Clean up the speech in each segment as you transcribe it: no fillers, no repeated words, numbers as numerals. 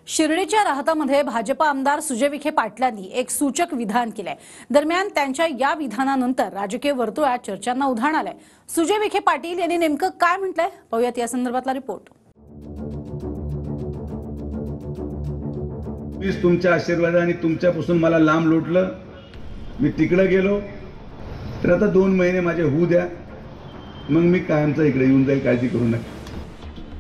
शिर्डीच्या राहतामध्ये भाजप आमदार सुजय विखे पाटलांनी एक सूचक विधान केलंय। दरम्यान त्यांच्या या विधानानंतर राजकीय वर्तुळात चर्चांना उधाण आलंय। सुजय विखे पाटील यांनी नेमकं काय म्हटलंय पाहूयात या संदर्भातला रिपोर्ट। तुमच्या आशीर्वादाने तुमच्यापासून मला लांब लोटलं, मी तिकडे गेलो, तर आता 2 महिने माझे होऊ द्या, मग मी कायमचा इकडे येऊन जाईल, काळजी करू नका।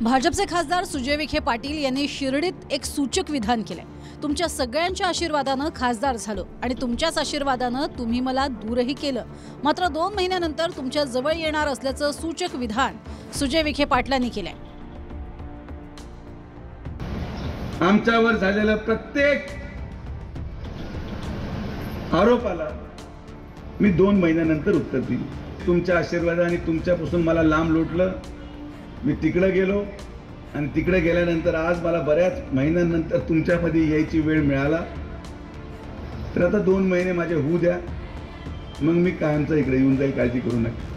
भाजपचे खासदार सुजय विखे पाटील यांनी शिर्डीत एक सूचक विधान केलंय। तुमच्या सगळ्यांच्या आशीर्वादानं खासदार झालो आणि तुमच्याच आशीर्वादानं तुम्ही मला दूरही केलं, मात्र 2 महिन्यानंतर तुमच्या जवळ येणार असल्याचं सूचक विधान सुजय विखे पाटलांनी केलंय। आमच्यावर झालेल्या प्रत्येक आरोपाला मी 2 महिन्यानंतर उत्तर दिले। तुमच्या आशीर्वादाने तुमच्यापासून मला लांब लोटलं, मी तिकडे गेलो आणि तिकडे गेल्यानंतर आज मला बऱ्याच महिन्यांनंतर तुमच्यामध्ये यायची वेळ मिळाला, तर आता 2 महिने माझे होऊ द्या, मग मी कायमचा इकडे येऊन जाईल, काळजी करू नका।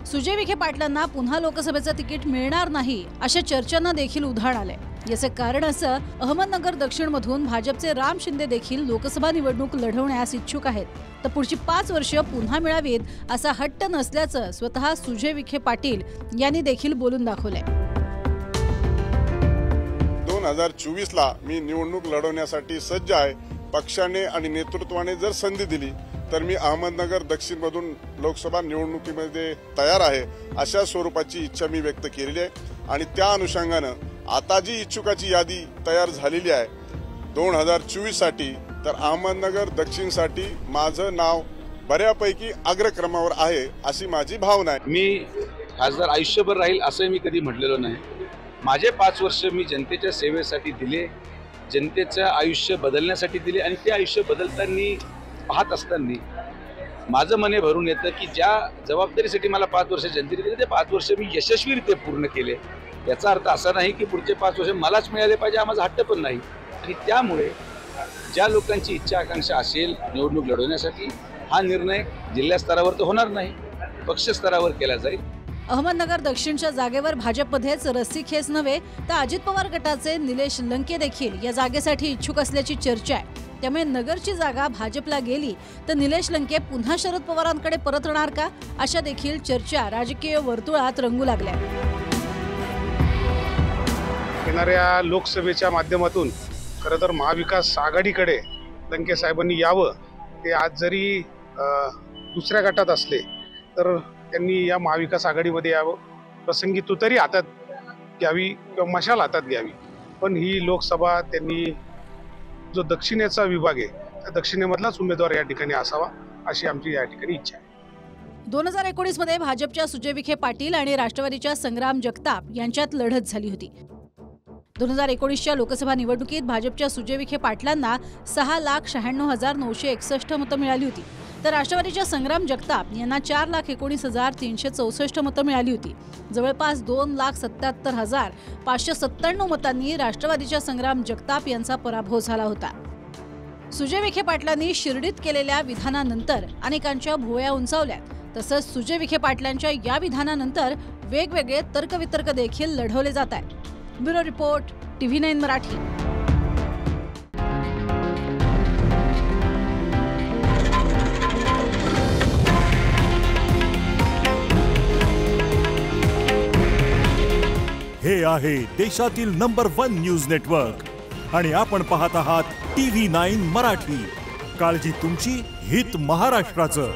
सुजय विखे पाटलांना पुन्हा लोकसभेचं तिकीट मिळणार नाही अशा चर्चांना देखील उधाण आलंय। याचे कारण असं, अहमदनगर दक्षिण मधून भाजपचे राम शिंदे देखील लोकसभा निवडणूक लढवण्यास इच्छुक आहेत, तर पुढची 5 वर्ष पुन्हा मिळावीत असा हट्ट नसल्याचं स्वतः सुजय विखे पाटील यांनी देखील बोलून दाखवलंय। 2024 ला मी निवडणूक लढवण्यासाठी सज्ज आहे। पक्षाने आणि नेतृत्वाने जर संधी दिली तर मी अहमदनगर दक्षिण मधून लोकसभा निवडणुकीमध्ये तयार आहे, अशा स्वरूपाची इच्छा मी व्यक्त केलेली आहे। आणि त्या अनुषंगानं आता जी इच्छुकाची यादी तयार झालेली आहे 2024 साठी, तर अहमदनगर दक्षिणसाठी माझं नाव बऱ्यापैकी अग्रक्रमावर आहे अशी माझी भावना आहे। मी खासदार आयुष्यभर राहील असं मी कधी म्हटलेलो नाही। माझे 5 वर्ष मी जनतेच्या सेवेसाठी दिले, जनतेचं आयुष्य बदलण्यासाठी दिले आणि ते आयुष्य बदलताना पाहत असताना माझं मने भरून येतं की ज्या जबाबदारीसाठी मला 5 वर्ष जनतेने दिले ते 5 वर्ष मी यशस्वीरित्या पूर्ण केले। याचा अर्थ असा नाही की पुढचे 5 वर्ष मलाच मिळाले पाहिजे हा माझा हट्ट पण नाही। आणि त्यामुळे ज्या लोकांची इच्छा आकांक्षा असेल निवडणूक लढवण्यासाठी, हा निर्णय जिल्हा स्तरावर तर होणार नाही, पक्ष स्तरावर केला जाईल। अहमदनगर दक्षिणच्या जागेवर भाजपमध्येच रस्सीखेच नव्हे तर अजित पवार गटाचे निलेश लंके देखील या जागेसाठी इच्छुक असल्याची चर्चा आहे। त्यामुळे नगरची जागा भाजपला गेली तर निलेश लंके पुन्हा शरद पवारांकडे परतणार का, अशा देखील चर्चा राजकीय वर्तुळात रंगू लागल्या। येणाऱ्या लोकसभेच्या माध्यमातून खरं तर महाविकास आघाडीकडे लंके साहेबांनी यावं। ते आज जरी दुसऱ्या गटात असले तर त्यांनी या महाविकास आघाडीमध्ये यावं, प्रसंगी तुतारी हातात घ्यावी किंवा मशाल हातात घ्यावी। पण ही लोकसभा त्यांनी जो दक्षिणेचा विभाग आहे त्या दक्षिणेमधलाच उमेदवार या ठिकाणी असावा अशी आमची या ठिकाणी इच्छा आहे। 2019 मध्ये भाजपच्या सुजय विखे पाटील आणि राष्ट्रवादीच्या संग्राम जगताप यांच्यात लढत झाली होती। 2019च्या लोकसभा निवडणुकीत भाजपच्या सुजय विखे पाटलांना 6,96,961 मतं मिळाली होती, तर राष्ट्रवादीच्या संग्राम जगताप यांना 4,19,364 मतं मिळाली होती। जवळपास 2,77,597 मतांनी राष्ट्रवादीच्या संग्राम जगताप यांचा पराभव झाला होता। सुजय विखे पाटलांनी शिर्डीत केलेल्या विधानानंतर अनेकांच्या भुवया उंचावल्यात, तसंच सुजय विखे पाटलांच्या या विधानानंतर वेगवेगळे तर्कवितर्क देखील लढवले जात आहेत। Bureau report, TV9 Marathi. हे आहे देशातील नंबर 1 न्यूज नेटवर्क आणि आपण पाहत आहात TV9 मराठी। काळजी तुमची, हित महाराष्ट्राचं।